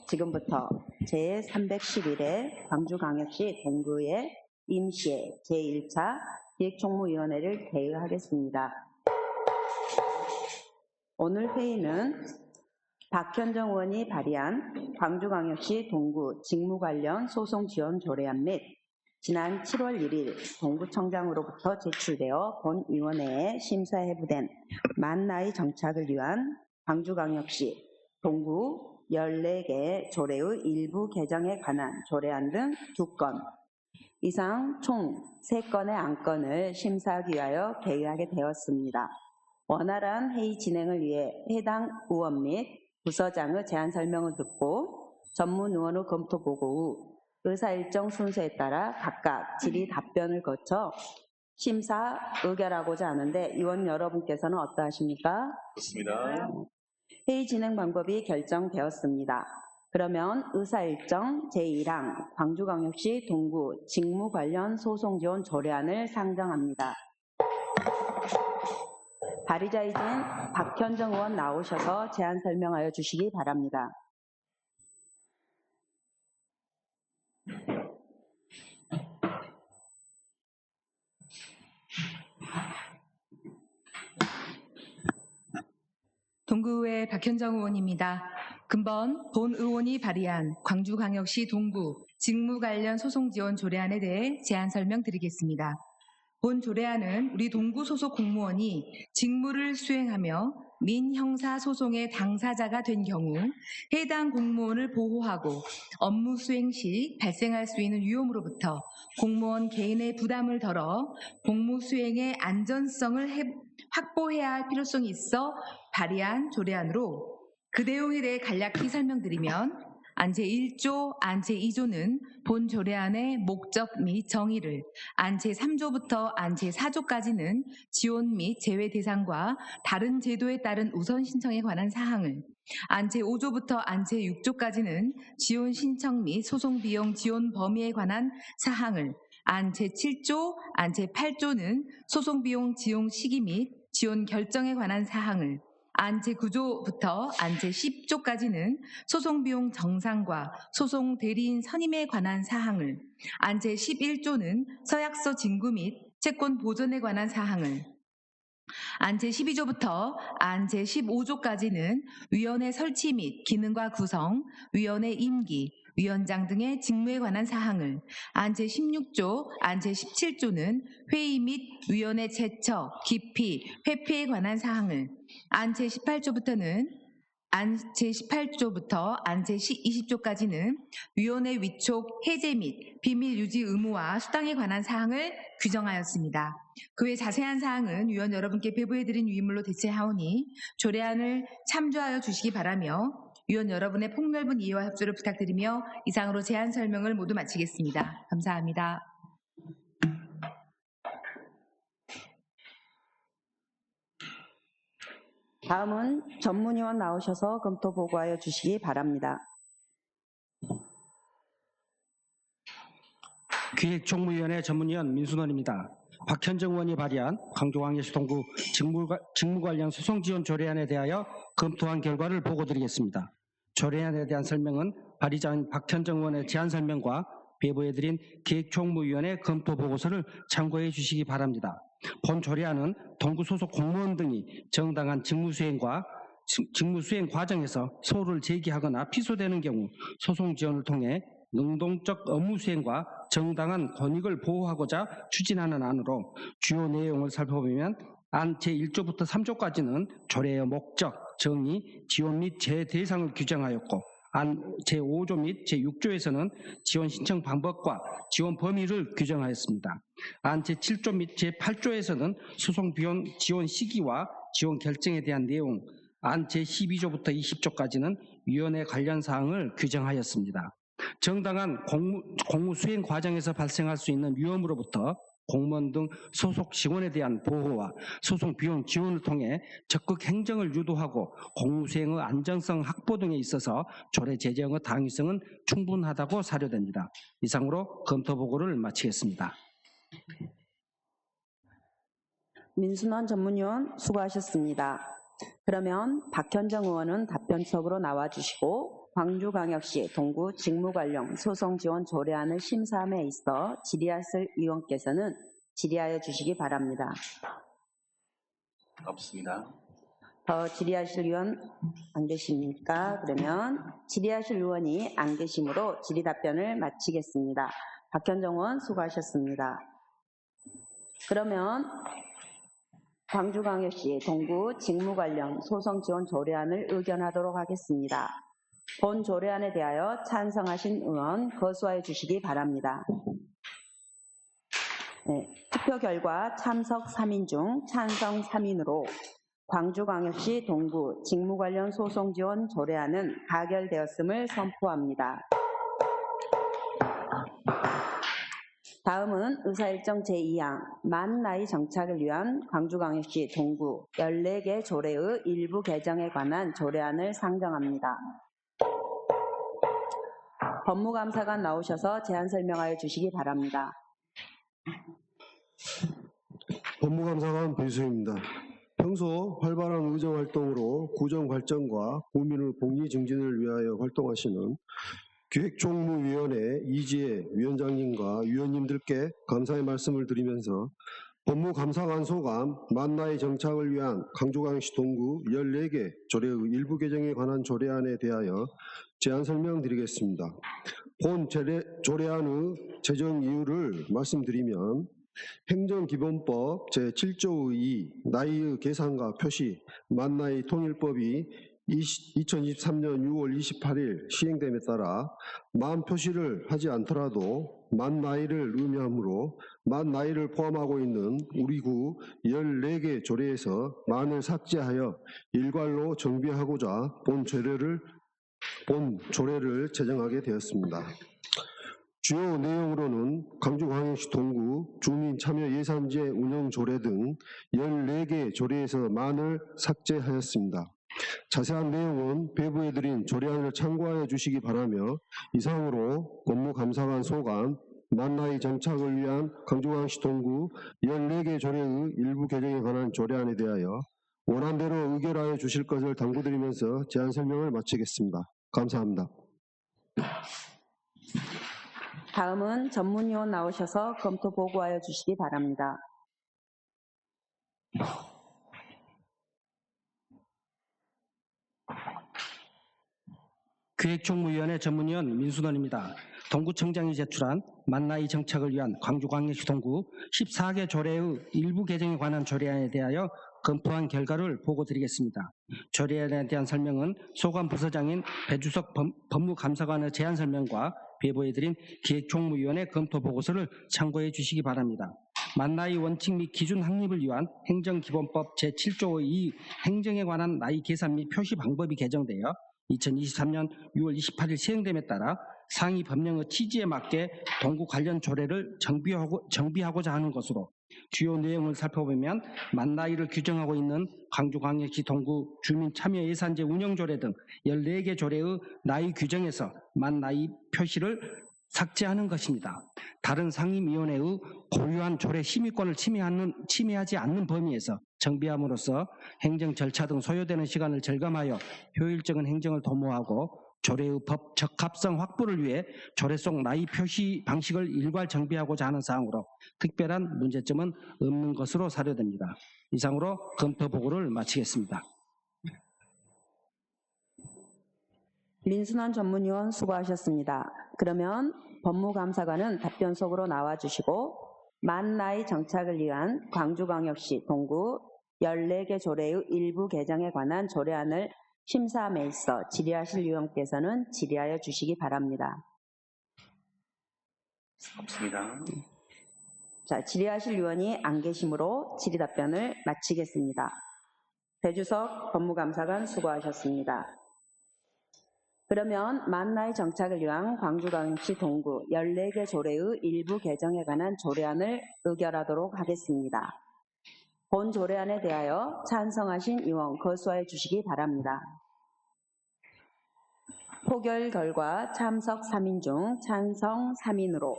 지금부터 제311회 광주광역시 동구의 임시회 제1차 기획총무위원회를 개의하겠습니다. 오늘 회의는 박현정 의원이 발의한 광주광역시 동구 직무 관련 소송 지원 조례안 및 지난 7월 1일 동구청장으로부터 제출되어 본위원회에 심사 회부된 만 나이 정착을 위한 광주광역시 동구 14개 조례의 일부 개정에 관한 조례안 등 2건, 이상 총 3건의 안건을 심사하기 위하여 개의하게 되었습니다. 원활한 회의 진행을 위해 해당 의원 및 부서장의 제안 설명을 듣고 전문 의원의 검토 보고 후 의사 일정 순서에 따라 각각 질의 답변을 거쳐 심사 의결하고자 하는데 의원 여러분께서는 어떠하십니까? 좋습니다. 회의 진행 방법이 결정되었습니다. 그러면 의사 일정 제1항 광주광역시 동구 직무 관련 소송 지원 조례안을 상정합니다. 발의자이신 박현정 의원 나오셔서 제안 설명하여 주시기 바랍니다. 동구의 박현정 의원입니다. 금번 본 의원이 발의한 광주광역시 동구 직무 관련 소송 지원 조례안에 대해 제안 설명드리겠습니다. 본 조례안은 우리 동구 소속 공무원이 직무를 수행하며 민형사 소송의 당사자가 된 경우 해당 공무원을 보호하고 업무 수행 시 발생할 수 있는 위험으로부터 공무원 개인의 부담을 덜어 공무 수행의 안전성을 확보해야 할 필요성이 있어 발의한 조례안으로 그 내용에 대해 간략히 설명드리면 안 제1조, 안 제2조는 본 조례안의 목적 및 정의를, 안 제3조부터 안 제4조까지는 지원 및 제외 대상과 다른 제도에 따른 우선 신청에 관한 사항을, 안 제5조부터 안 제6조까지는 지원 신청 및 소송 비용 지원 범위에 관한 사항을, 안 제7조, 안 제8조는 소송 비용 지용 시기 및 지원 결정에 관한 사항을, 안 제9조부터 안 제10조까지는 소송비용 정상과 소송 대리인 선임에 관한 사항을, 안 제11조는 서약서 진구 및 채권 보존에 관한 사항을, 안 제12조부터 안 제15조까지는 위원회 설치 및 기능과 구성, 위원회 임기, 위원장 등의 직무에 관한 사항을, 안 제16조, 안 제17조는 회의 및 위원회 제처, 기피, 회피에 관한 사항을, 안 제18조부터 안 제20조까지는 위원회 위촉, 해제 및 비밀 유지 의무와 수당에 관한 사항을 규정하였습니다. 그 외 자세한 사항은 위원 여러분께 배부해드린 위임물로 대체하오니 조례안을 참조하여 주시기 바라며 위원 여러분의 폭넓은 이해와 협조를 부탁드리며 이상으로 제안 설명을 모두 마치겠습니다. 감사합니다. 다음은 전문위원 나오셔서 검토 보고하여 주시기 바랍니다. 기획총무위원회 전문위원 민순원입니다. 박현정 의원이 발의한 광주광역시 동구 직무 관련 소송 지원 조례안에 대하여 검토한 결과를 보고드리겠습니다. 조례안에 대한 설명은 발의자인 박현정 의원의 제안 설명과 배부해드린 기획총무위원회 검토 보고서를 참고해 주시기 바랍니다. 본 조례안은 동구 소속 공무원 등이 정당한 직무 수행 과정에서 소를 제기하거나 피소되는 경우 소송 지원을 통해 능동적 업무 수행과 정당한 권익을 보호하고자 추진하는 안으로 주요 내용을 살펴보면 안 제1조부터 3조까지는 조례의 목적, 정의, 지원 및 재대상을 규정하였고 안 제5조 및 제6조에서는 지원 신청 방법과 지원 범위를 규정하였습니다. 안 제7조 및 제8조에서는 소송 비용 지원 시기와 지원 결정에 대한 내용, 안 제12조부터 20조까지는 위원회 관련 사항을 규정하였습니다. 정당한 공무 수행 과정에서 발생할 수 있는 위험으로부터 공무원 등 소속 직원에 대한 보호와 소송 비용 지원을 통해 적극 행정을 유도하고 공무 수행의 안정성 확보 등에 있어서 조례 제정의 당위성은 충분하다고 사료됩니다. 이상으로 검토 보고를 마치겠습니다. 민순원 전문위원 수고하셨습니다. 그러면 박현정 의원은 답변석으로 나와주시고 광주광역시 동구 직무 관련 소송 지원 조례안을 심사함에 있어 질의하실 의원께서는 질의하여 주시기 바랍니다. 없습니다. 더 질의하실 의원 안 계십니까? 그러면 질의하실 의원이 안 계시므로 질의 답변을 마치겠습니다. 박현정 의원 수고하셨습니다. 그러면 광주광역시 동구 직무 관련 소송 지원 조례안을 의견하도록 하겠습니다. 본 조례안에 대하여 찬성하신 의원 거수하여 주시기 바랍니다. 네, 투표 결과 참석 3인 중 찬성 3인으로 광주광역시 동구 직무 관련 소송 지원 조례안은 가결되었음을 선포합니다. 다음은 의사일정 제2항 만 나이 정착을 위한 광주광역시 동구 14개 조례의 일부 개정에 관한 조례안을 상정합니다. 법무감사관 나오셔서 제안 설명하여 주시기 바랍니다. 법무감사관 배수입니다. 평소 활발한 의정활동으로 구정 발전과 국민의 복리 증진을 위하여 활동하시는 기획총무위원회 이지혜 위원장님과 위원님들께 감사의 말씀을 드리면서 법무감사관 소감 만 나이 정착을 위한 광주광역시 동구 14개 조례의 일부 개정에 관한 조례안에 대하여 제안 설명드리겠습니다. 본 조례안의 제정 이유를 말씀드리면 행정기본법 제7조 2 나이의 계산과 표시 만나이 통일법이 2023년 6월 28일 시행됨에 따라 만 표시를 하지 않더라도 만 나이를 의미하므로 만 나이를 포함하고 있는 우리 구 14개 조례에서 만을 삭제하여 일괄로 정비하고자 본 조례를 제정하게 되었습니다. 주요 내용으로는 광주광역시 동구 주민참여예산제 운영조례 등 14개 조례에서 만을 삭제하였습니다. 자세한 내용은 배부해드린 조례안을 참고하여 주시기 바라며 이상으로 법무감사관 소관 만나이 정착을 위한 광주광역시 동구 14개 조례의 일부 개정에 관한 조례안에 대하여 원안대로 의결하여 주실 것을 당부드리면서 제안 설명을 마치겠습니다. 감사합니다. 다음은 전문위원 나오셔서 검토 보고하여 주시기 바랍니다. 기획총무위원회 전문위원 민순원입니다. 동구청장이 제출한 만나이 정착을 위한 광주광역시 동구 14개 조례의 일부 개정에 관한 조례안에 대하여 검토한 결과를 보고드리겠습니다. 조례안에 대한 설명은 소관 부서장인 배주석 법무감사관의 제안 설명과 배부해드린 기획총무위원회 검토 보고서를 참고해 주시기 바랍니다. 만나이 원칙 및 기준 확립을 위한 행정기본법 제7조 2 행정에 관한 나이 계산 및 표시 방법이 개정되어 2023년 6월 28일 시행됨에 따라 상위 법령의 취지에 맞게 동구 관련 조례를 정비하고자 하는 것으로 주요 내용을 살펴보면 만 나이를 규정하고 있는 광주광역시 동구 주민참여예산제 운영조례 등 14개 조례의 나이 규정에서 만 나이 표시를 삭제하는 것입니다. 다른 상임위원회의 고유한 조례 심의권을 침해하지 않는 범위에서 정비함으로써 행정 절차 등 소요되는 시간을 절감하여 효율적인 행정을 도모하고 조례의 법 적합성 확보를 위해 조례 속 나이 표시 방식을 일괄 정비하고자 하는 사항으로 특별한 문제점은 없는 것으로 사료됩니다. 이상으로 검토 보고를 마치겠습니다. 민순환 전문위원 수고하셨습니다. 그러면 법무감사관은 답변 속으로 나와주시고 만 나이 정착을 위한 광주광역시 동구 14개 조례의 일부 개정에 관한 조례안을 심사함에 있어 질의하실 의원께서는 질의하여 주시기 바랍니다. 없습니다. 자, 질의하실 의원이 안 계시므로 질의 답변을 마치겠습니다. 배주석 법무감사관 수고하셨습니다. 그러면 만 나이 정착을 위한 광주광역시 동구 14개 조례의 일부 개정에 관한 조례안을 의결하도록 하겠습니다. 본 조례안에 대하여 찬성하신 의원 거수하여 주시기 바랍니다. 포결 결과 참석 3인 중 찬성 3인으로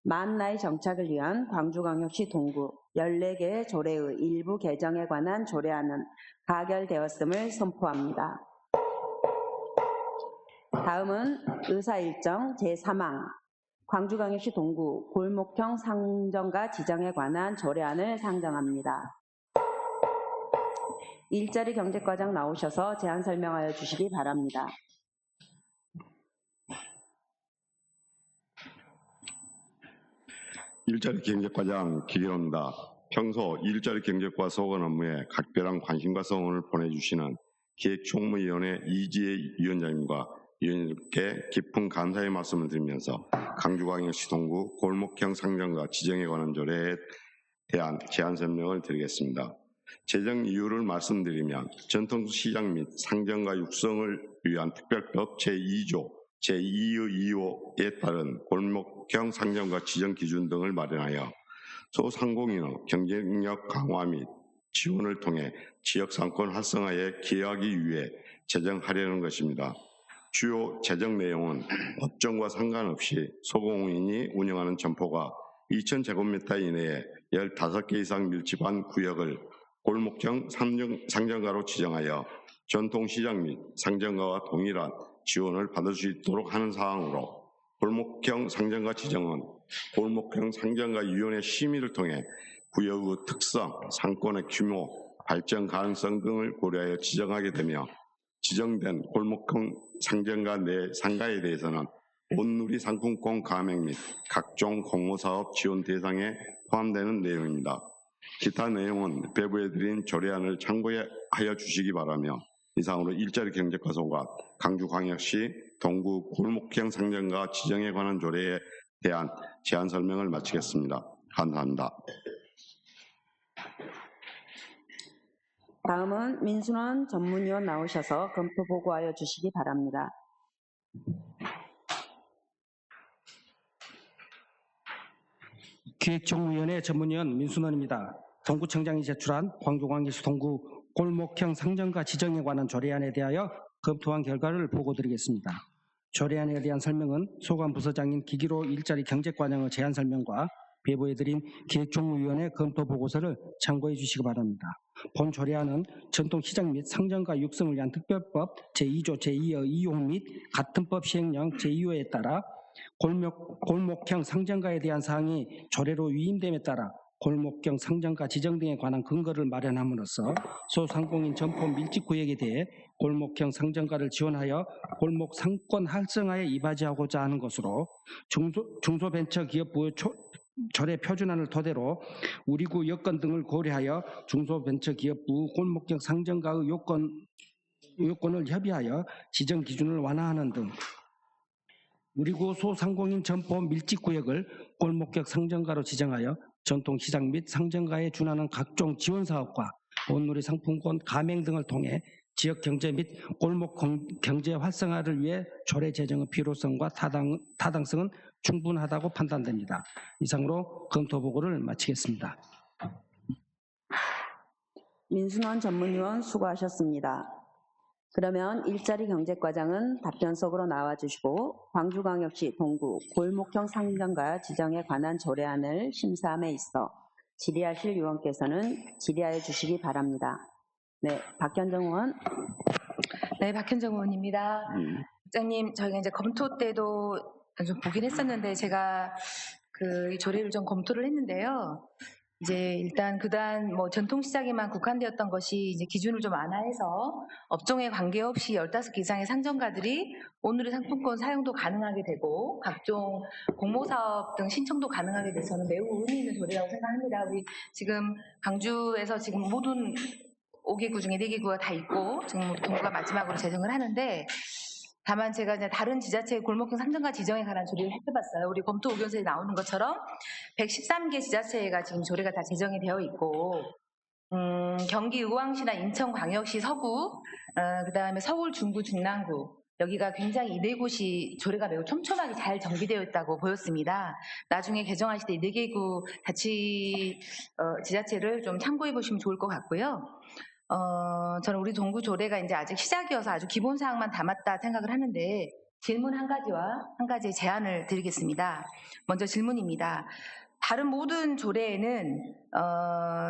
만 나이 정착을 위한 광주광역시 동구 14개 조례의 일부 개정에 관한 조례안은 가결되었음을 선포합니다. 다음은 의사일정 제3항 광주광역시 동구 골목형 상정가 지정에 관한 조례안을 상정합니다. 일자리 경제과장 나오셔서 제안 설명하여 주시기 바랍니다. 일자리 경제과장 기경입니다. 평소 일자리 경제과 소관 업무에 각별한 관심과 성원을 보내주시는 기획총무위원회 이지혜 위원장님과 위원님께 깊은 감사의 말씀을 드리면서 광주광역시 동구 골목형 상정가 지정에 관한 조례에 대한 제안 설명을 드리겠습니다. 제정 이유를 말씀드리면 전통시장 및 상정가 육성을 위한 특별법 제2조 제2의 2호에 따른 골목형 상정가 지정 기준 등을 마련하여 소상공인의 경쟁력 강화 및 지원을 통해 지역 상권 활성화에 기여하기 위해 제정하려는 것입니다. 주요 제정 내용은 업종과 상관없이 소공인이 운영하는 점포가 2,000제곱미터 이내에 15개 이상 밀집한 구역을 골목형 상정가로 지정하여 전통시장 및 상정가와 동일한 지원을 받을 수 있도록 하는 사항으로, 골목형 상정가 지정은 골목형 상정가위원회 심의를 통해 구역의 특성, 상권의 규모, 발전 가능성 등을 고려하여 지정하게 되며, 지정된 골목형 상정가 내 상가에 대해서는 온누리 상품권 가맹 및 각종 공모사업 지원 대상에 포함되는 내용입니다. 기타 내용은 배부해드린 조례안을 참고하여 주시기 바라며, 이상으로 일자리 경제과 소관 광주광역시 동구 골목형 상정가 지정에 관한 조례에 대한 제안 설명을 마치겠습니다. 감사합니다. 다음은 민순원 전문위원 나오셔서 검토 보고하여 주시기 바랍니다. 기획총무위원회 전문위원 민순원입니다. 동구청장이 제출한 광주광역시 동구 골목형 상정가 지정에 관한 조례안에 대하여 검토한 결과를 보고드리겠습니다. 조례안에 대한 설명은 소관부서장인 기기로 일자리 경제과장의 제안 설명과 배부해드린 기획총무위원회 검토 보고서를 참고해 주시기 바랍니다. 본 조례안은 전통시장 및 상정가 육성을 위한 특별법 제2조 제2의 2호 및 같은 법 시행령 제2호에 따라 골목형 상정가에 대한 사항이 조례로 위임됨에 따라 골목형 상정가 지정 등에 관한 근거를 마련함으로써 소상공인 점포 밀집구역에 대해 골목형 상정가를 지원하여 골목 상권 활성화에 이바지하고자 하는 것으로, 중소벤처기업부 조례 표준안을 토대로 우리구 여건 등을 고려하여 중소벤처기업부 골목형 상정가의 요건을 협의하여 지정 기준을 완화하는 등 우리구 소상공인 점포 밀집구역을 골목형 상정가로 지정하여 전통시장 및 상정가에 준하는 각종 지원사업과 온누리 상품권 가맹 등을 통해 지역 경제 및 골목 경제 활성화를 위해 조례 제정의 필요성과 타당성은 충분하다고 판단됩니다. 이상으로 검토 보고를 마치겠습니다. 민순원 전문위원 수고하셨습니다. 그러면 일자리 경제과장은 답변석으로 나와주시고 광주광역시 동구 골목형 상정가 지정에 관한 조례안을 심사함에 있어 질의하실 위원께서는 질의하여 주시기 바랍니다. 네, 박현정 의원. 네, 박현정 의원입니다. 국장님, 저희가 이제 검토 때도 좀 보긴 했었는데 제가 이 조례를 좀 검토를 했는데요. 이제 일단 그간 전통시장에만 국한되었던 것이 이제 기준을 좀 완화해서 업종에 관계없이 15개 이상의 상정가들이 온누리 상품권 사용도 가능하게 되고 각종 공모사업 등 신청도 가능하게 돼서는 매우 의미 있는 조례라고 생각합니다. 우리 지금 광주에서 지금 모든 5개구 중에 4개구가 다 있고 지금 우리 동구가 마지막으로 제정을 하는데, 다만 제가 이제 다른 지자체의 골목형 상정가 지정에 관한 조례를 해봤어요. 우리 검토 의견서에 나오는 것처럼 113개 지자체가 지금 조례가 다 제정이 되어 있고, 경기 의왕시나 인천광역시 서구, 그다음에 서울 중구 중랑구, 여기가 굉장히 이 4곳이 조례가 매우 촘촘하게 잘 정비되어 있다고 보였습니다. 나중에 개정하실 때 4개구 지자체를 좀 참고해 보시면 좋을 것 같고요. 저는 우리 동구 조례가 이제 아직 시작이어서 아주 기본 사항만 담았다 생각을 하는데, 질문 한 가지와 한 가지의 제안을 드리겠습니다. 먼저 질문입니다. 다른 모든 조례에는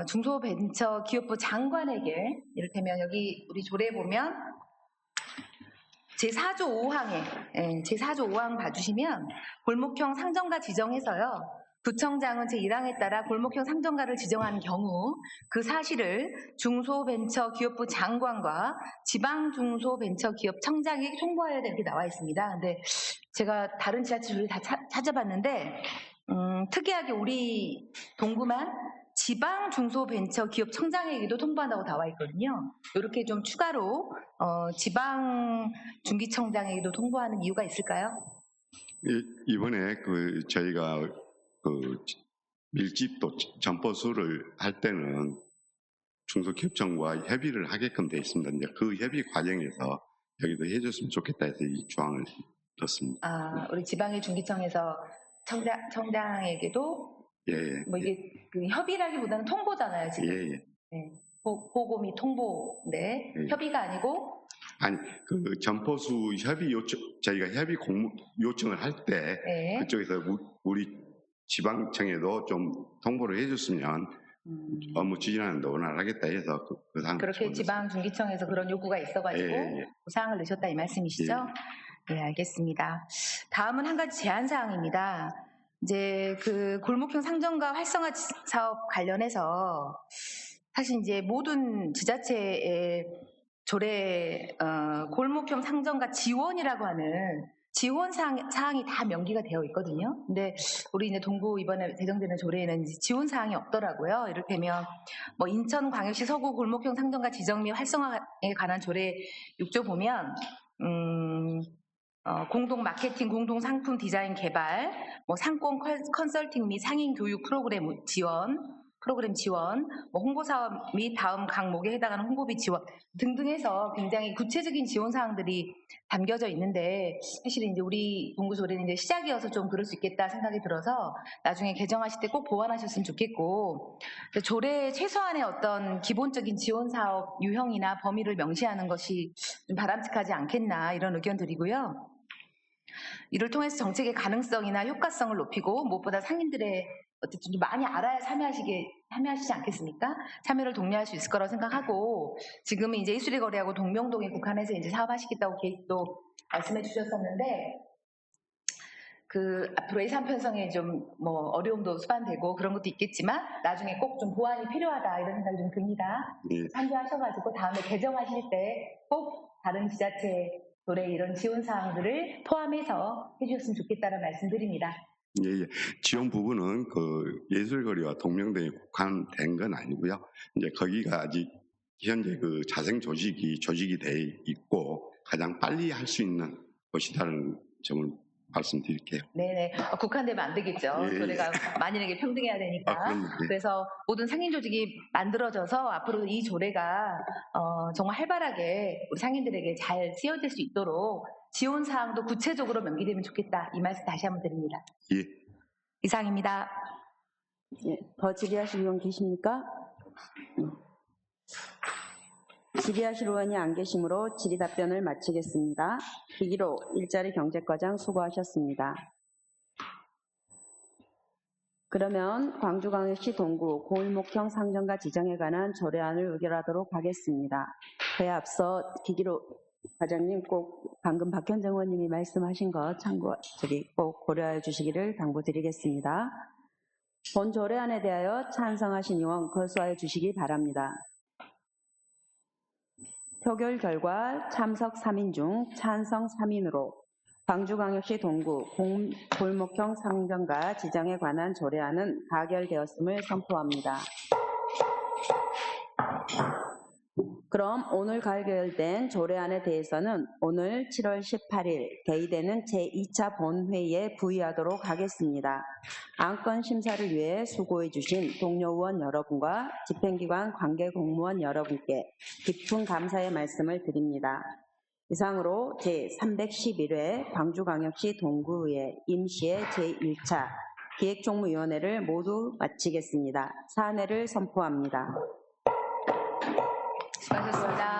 중소벤처기업부 장관에게, 이를테면 여기 우리 조례에 보면 제4조 5항에 제4조 5항 봐주시면 골목형 상점가 지정해서요. 구청장은 제1항에 따라 골목형 상점가를 지정한 경우 그 사실을 중소벤처기업부 장관과 지방중소벤처기업청장에게 통보해야 되는 게 나와 있습니다. 근데 제가 다른 지자체를 다 찾아봤는데 특이하게 우리 동구만 지방중소벤처기업청장에게도 통보한다고 나와 있거든요. 이렇게 좀 추가로 지방중기청장에게도 통보하는 이유가 있을까요? 이번에 저희가 밀집도 점포수를 할 때는 중소기업청과 협의를 하게끔 되어 있습니다. 이제 그 협의 과정에서 여기도 해줬으면 좋겠다 해서 이 조항을 넣었습니다. 우리 지방의 중기청에서 청장에게도 예. 뭐 이게 그 협의라기보다는 통보잖아요, 지금. 예. 네. 보고 및 통보인데 예. 협의가 아니고 아니 점포수 협의 요청 저희가 협의 요청을 할 때 네. 그쪽에서 우리 지방청에도 좀 통보를 해줬으면 업무 추진하는데 원활하겠다 해서 그 사항 그렇게 지방 중기청에서 그런 요구가 있어가지고 그 사항을 넣으셨다 이 말씀이시죠? 네, 알겠습니다. 다음은 한 가지 제안 사항입니다. 이제 그 골목형 상점가 활성화 사업 관련해서 사실 이제 모든 지자체의 조례 골목형 상점가 지원이라고 하는 지원 사항이 다 명기가 되어 있거든요. 근데 우리 이제 동구 이번에 제정되는 조례에는 지원 사항이 없더라고요. 이를테면 뭐 인천광역시 서구 골목형 상점가 지정 및 활성화에 관한 조례 6조 보면 공동 마케팅, 공동 상품 디자인 개발, 뭐 상권 컨설팅 및 상인 교육 프로그램 지원, 뭐 홍보 사업 및 다음 항목에 해당하는 홍보비 지원 등등 해서 굉장히 구체적인 지원 사항들이 담겨져 있는데 사실 이제 우리 동구 조례는 이제 시작이어서 좀 그럴 수 있겠다 생각이 들어서 나중에 개정하실 때 꼭 보완하셨으면 좋겠고 조례 최소한의 어떤 기본적인 지원 사업 유형이나 범위를 명시하는 것이 좀 바람직하지 않겠나 이런 의견 드리고요. 이를 통해서 정책의 가능성이나 효과성을 높이고 무엇보다 상인들의 어쨌든 좀 많이 알아야 참여하시지 않겠습니까? 참여를 독려할 수 있을 거라고 생각하고 지금은 이제 이수리 거래하고 동명동에 국한해서 이제 사업하시겠다고 계획도 말씀해 주셨었는데 그 앞으로 예산 편성에 좀 뭐 어려움도 수반되고 그런 것도 있겠지만 나중에 꼭 좀 보완이 필요하다 이런 생각이 좀 듭니다. 참조하셔가지고 다음에 개정하실 때 꼭 다른 지자체 조례 이런 지원 사항들을 포함해서 해주셨으면 좋겠다는 말씀드립니다. 예. 지원 부분은 그 예술거리와 동명동에 국한된 건 아니고요. 이제 거기가 아직 현재 그 자생 조직이 돼 있고 가장 빨리 할 수 있는 것이라는 점을 말씀드릴게요. 네네. 국한되면 안 되겠죠. 조례가 만인에게 평등해야 되니까. 그래서 모든 상인 조직이 만들어져서 앞으로 이 조례가 정말 활발하게 우리 상인들에게 잘 쓰여질 수 있도록 지원 사항도 구체적으로 명기되면 좋겠다. 이 말씀 다시 한번 드립니다. 예. 이상입니다. 예, 더 질의하실 의원 계십니까? 질의하실 의원이 안 계시므로 질의 답변을 마치겠습니다. 이기로 일자리 경제과장 수고하셨습니다. 그러면 광주광역시 동구 골목형 상점가 지정에 관한 조례안을 의결하도록 하겠습니다. 그에 앞서 기기로 과장님 꼭 방금 박현정 의원님이 말씀하신 것 꼭 고려해 주시기를 당부드리겠습니다. 본 조례안에 대하여 찬성하신 의원 거수하여 주시기 바랍니다. 표결 결과 참석 3인 중 찬성 3인으로 광주광역시 동구 골목형 상점가 지정에 관한 조례안은 가결되었음을 선포합니다. 그럼 오늘 가결된 조례안에 대해서는 오늘 7월 18일 개의되는 제2차 본회의에 부의하도록 하겠습니다. 안건 심사를 위해 수고해 주신 동료 의원 여러분과 집행기관 관계 공무원 여러분께 깊은 감사의 말씀을 드립니다. 이상으로 제311회 광주광역시 동구의회 임시의 제1차 기획총무위원회를 모두 마치겠습니다. 사안회를 선포합니다. 수고하셨습니다.